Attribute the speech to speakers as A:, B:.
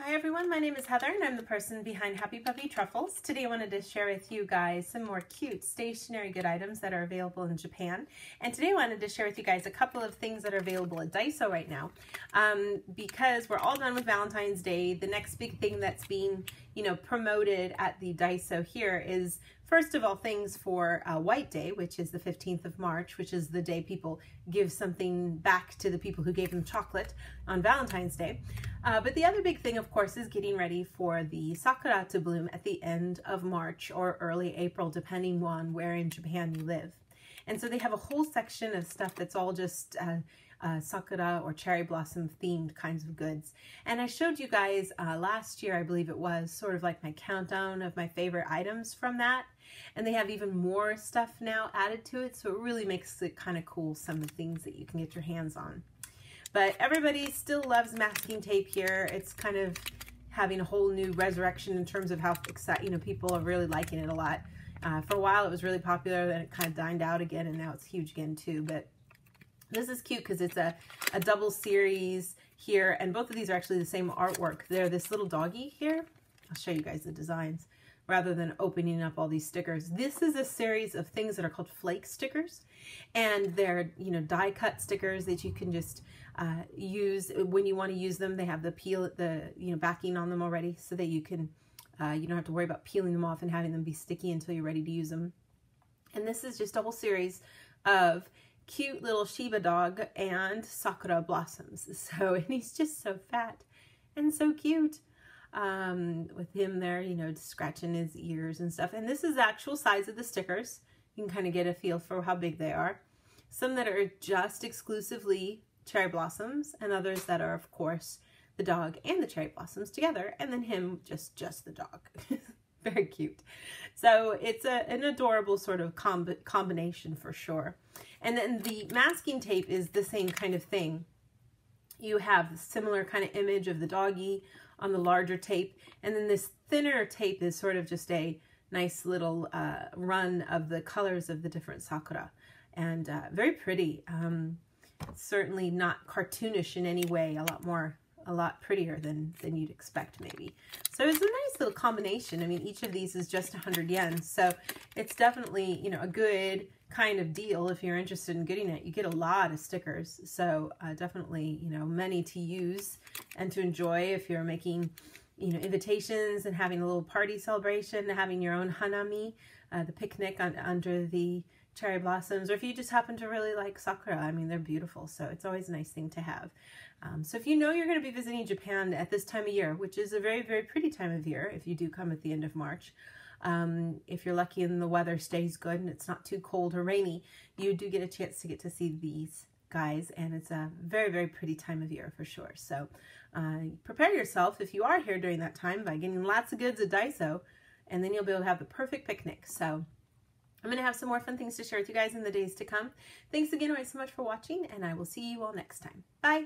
A: Hi everyone, my name is Heather and I'm the person behind Happy Puppy Truffles. Today I wanted to share with you guys some more cute stationery good items that are available in Japan. And today I wanted to share with you guys a couple of things that are available at DAISO right now. Because we're all done with Valentine's Day, the next big thing that's being promoted at the DAISO here is first of all things for White Day, which is the 15th of March, which is the day people give something back to the people who gave them chocolate on Valentine's Day. But the other big thing, of course, is getting ready for the Sakura to bloom at the end of March or early April, depending on where in Japan you live. And so they have a whole section of stuff that's all just Sakura or cherry blossom themed kinds of goods. And I showed you guys last year, I believe it was, sort of like my countdown of my favorite items from that. And they have even more stuff now added to it, so it really makes it kind of cool, some of the things that you can get your hands on. But everybody still loves masking tape here. It's kind of having a whole new resurrection in terms of how excited, people are really liking it a lot. For a while it was really popular, then it kind of dined out again, and now it's huge again too. But this is cute because it's a double series here, and both of these are actually the same artwork. They're this little doggy here. I'll show you guys the designs rather than opening up all these stickers. This is a series of things that are called flake stickers, and they're die cut stickers that you can just use when you want to use them. They have the backing on them already, so that you can you don't have to worry about peeling them off and having them be sticky until you're ready to use them. And this is just a whole series of cute little Shiba dog and Sakura blossoms. So, and he's just so fat and so cute. With him there, scratching his ears and stuff. And this is the actual size of the stickers. You can kind of get a feel for how big they are. Some that are just exclusively cherry blossoms, and others that are, of course, the dog and the cherry blossoms together, and then him just the dog. Very cute. So it's an adorable sort of combination for sure. And then the masking tape is the same kind of thing. You have a similar kind of image of the doggy on the larger tape, and then this thinner tape is sort of just a nice little run of the colors of the different Sakura, and very pretty. Certainly not cartoonish in any way, a lot prettier than you'd expect maybe. So it's a nice little combination. I mean, each of these is just 100 yen, so it's definitely a good kind of deal if you're interested in getting it. You get a lot of stickers, so definitely many to use and to enjoy if you're making invitations and having a little party celebration, having your own hanami, the picnic under the cherry blossoms, or if you just happen to really like Sakura. I mean, they're beautiful, so it's always a nice thing to have. So if you're going to be visiting Japan at this time of year, which is a very, very pretty time of year if you do come at the end of March, if you're lucky and the weather stays good and it's not too cold or rainy, you do get a chance to get to see these guys, and it's a very, very pretty time of year for sure. So prepare yourself if you are here during that time by getting lots of goods at DAISO, and then you'll be able to have the perfect picnic. So I'm going to have some more fun things to share with you guys in the days to come. Thanks again so much for watching, and I will see you all next time. Bye!